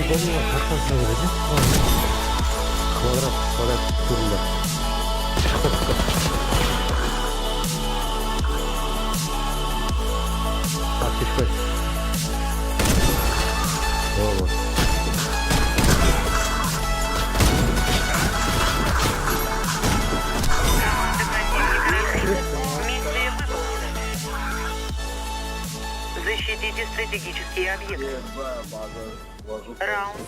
помню, как он там говорит? Квадрат турля. Так, ты что? Вот. Миссия выполнена. Защитите стратегические объекты. Раунд.